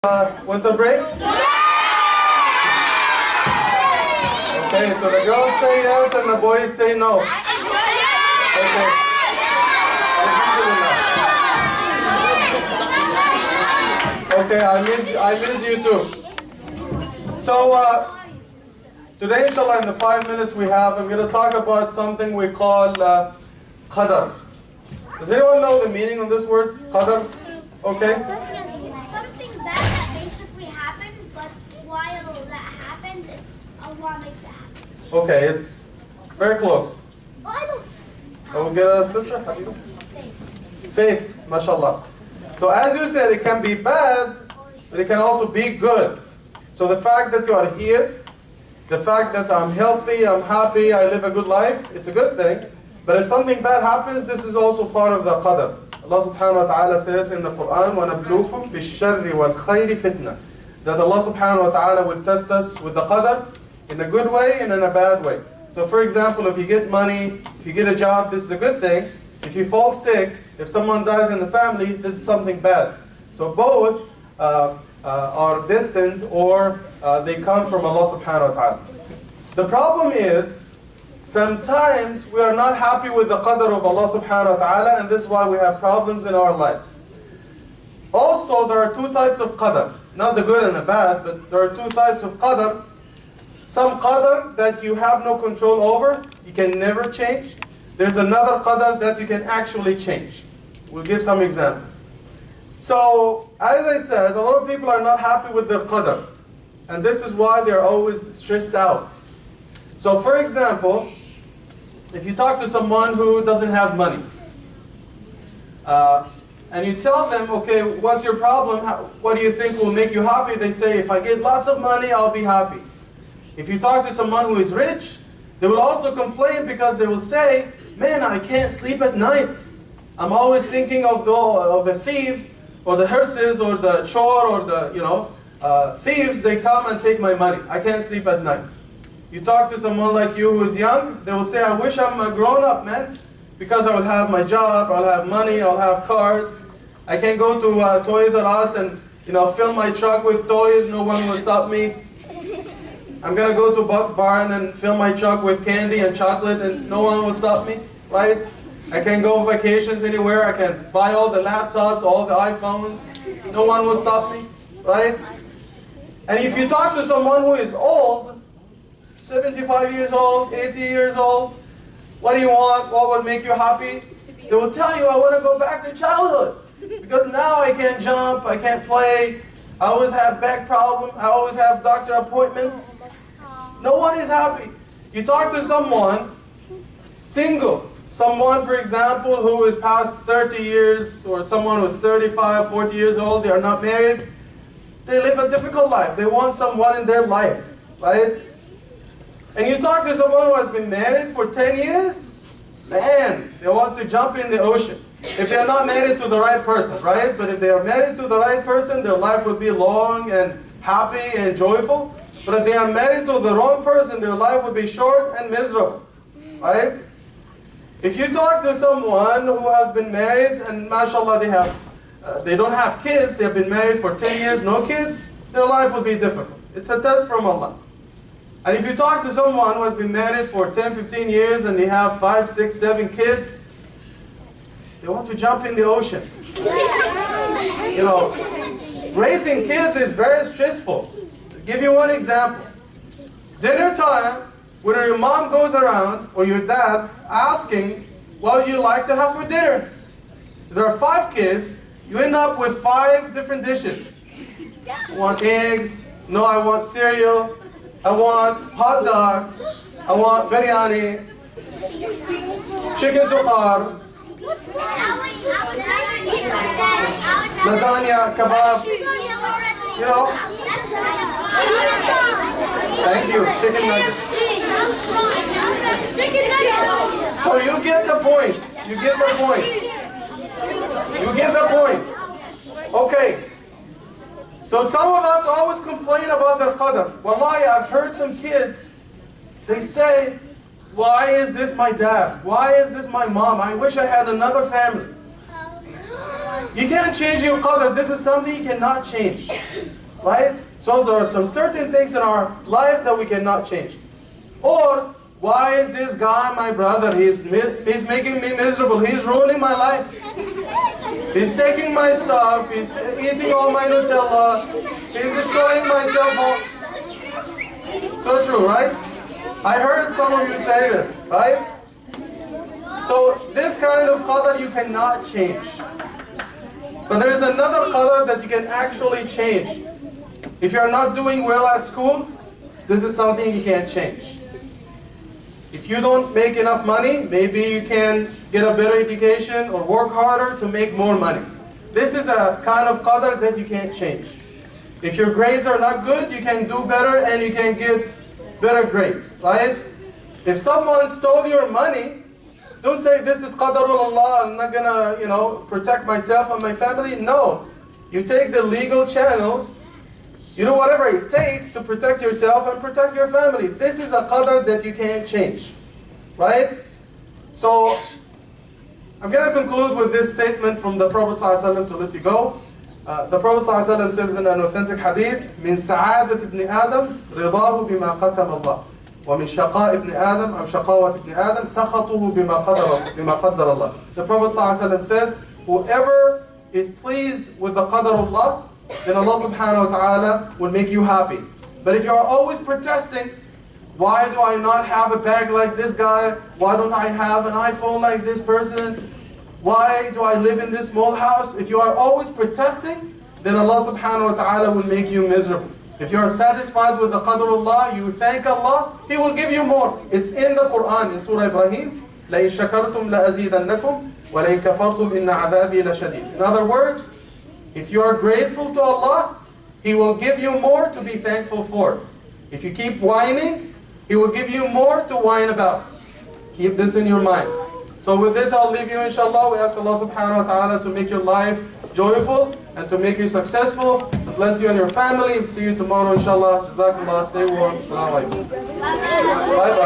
Winter break? Okay, so the girls say yes and the boys say no. Okay. Okay, I miss you too. So today, inshallah, in the 5 minutes we have, I'm going to talk about something we call Qadar. Does anyone know the meaning of this word, Qadar? Okay. It's something bad that basically happens, but while that happens, it's Allah makes it happen. Okay, it's very close. Oh, we get a sister? Fate, mashallah. So as you said, it can be bad, but it can also be good. So the fact that you are here, the fact that I'm healthy, I'm happy, I live a good life, it's a good thing. But if something bad happens, this is also part of the qadr. Allah subhanahu wa ta'ala says in the Quran, وَنَبْلُوكُمْ بِالشَّرِّ وَالْخَيْرِ فِتْنَةً, that Allah subhanahu wa ta'ala will test us with the qadr in a good way and in a bad way. So for example, if you get money, if you get a job, this is a good thing. If you fall sick, if someone dies in the family, this is something bad. So both are distant or they come from Allah subhanahu wa ta'ala. The problem is, sometimes we are not happy with the qadr of Allah subhanahu wa ta'ala, and this is why we have problems in our lives. Also, there are two types of qadr. Not the good and the bad, but there are two types of qadr. Some qadr that you have no control over, you can never change. There's another qadr that you can actually change. We'll give some examples. So, as I said, a lot of people are not happy with their qadr. And this is why they're always stressed out. So for example, if you talk to someone who doesn't have money, and you tell them, okay, what's your problem? What do you think will make you happy? They say, if I get lots of money, I'll be happy. If you talk to someone who is rich, they will also complain because they will say, man, I can't sleep at night. I'm always thinking of the thieves, or the hearses, or the chor, or the, thieves, they come and take my money. I can't sleep at night. You talk to someone like you who is young, they will say, I wish I'm a grown-up, man, because I will have my job, I'll have money, I'll have cars. I can go to Toys R Us and fill my truck with toys, no one will stop me. I'm going to go to Buck Barn and fill my truck with candy and chocolate and no one will stop me, right? I can go vacations anywhere, I can buy all the laptops, all the iPhones, no one will stop me, right? And if you talk to someone who is old, 75 years old, 80 years old, what do you want? What would make you happy? They will tell you, I want to go back to childhood. Because now I can't jump, I can't play, I always have back problems, I always have doctor appointments. No one is happy. You talk to someone, single, someone, for example, who is past 30 years, or someone who is 35, 40 years old, they are not married, they live a difficult life. They want someone in their life, right? And you talk to someone who has been married for 10 years, man, they want to jump in the ocean. If they are not married to the right person, right? But if they are married to the right person, their life would be long and happy and joyful. But if they are married to the wrong person, their life would be short and miserable, right? If you talk to someone who has been married and mashallah they don't have kids, they have been married for 10 years, no kids, their life will be difficult. It's a test from Allah. And if you talk to someone who has been married for 10, 15 years and they have 5, 6, 7 kids, they want to jump in the ocean. Raising kids is very stressful. I'll give you one example. Dinner time, when your mom goes around, or your dad, asking, what would you like to have for dinner? If there are 5 kids, you end up with 5 different dishes. I want eggs, no, I want cereal, I want hot dog, I want biryani, chicken suqar, lasagna, kebab, Thank you, chicken nuggets. So you get the point, you get the point. You get the point. Okay. So some of us always complain about their qadr. Wallahi, I've heard some kids, they say, why is this my dad? Why is this my mom? I wish I had another family. You can't change your qadr. This is something you cannot change. Right? So there are some certain things in our lives that we cannot change. Or, why is this guy my brother? He's making me miserable. He's ruining my life. He's taking my stuff. He's eating all my Nutella. He's destroying my cell phone. So true, right? I heard some of you say this, right? So this kind of qadr you cannot change. But there is another qadr that you can actually change. If you're not doing well at school, this is something you can't change. If you don't make enough money, maybe you can get a better education or work harder to make more money. This is a kind of qadr that you can't change. If your grades are not good, you can do better and you can get better grades, right? If someone stole your money, don't say this is qadarullah, I'm not gonna, protect myself and my family. No. You take the legal channels, you do whatever it takes to protect yourself and protect your family. This is a qadr that you can't change, right? So, I'm going to conclude with this statement from the Prophet ﷺ to let you go. The Prophet ﷺ says in an authentic hadith, من سعادة ابن آدم رضاه بما قسم الله ومن شقاء ابن آدم أو شقاوة ابن آدم سخطه بما قدر الله. The Prophet ﷺ said, whoever is pleased with the qadr of Allah, then Allah subhanahu wa ta'ala will make you happy. But if you are always protesting, why do I not have a bag like this guy? Why don't I have an iPhone like this person? Why do I live in this small house? If you are always protesting, then Allah subhanahu wa ta'ala will make you miserable. If you are satisfied with the qadr of Allah, you thank Allah, He will give you more. It's in the Quran, in Surah Ibrahim, لَإِن شَكَرْتُمْ لَأَزِيدَنَّكُمْ وَلَإِن كَفَرْتُمْ إِنَّ عَذَابِي لَشَدِيدٌ. In other words, if you are grateful to Allah, He will give you more to be thankful for. If you keep whining, He will give you more to whine about. Keep this in your mind. So with this, I'll leave you, inshallah. We ask Allah subhanahu wa ta'ala to make your life joyful and to make you successful. To bless you and your family. See you tomorrow, inshallah. Jazakallah. Stay warm. Assalamu alaikum. Bye-bye.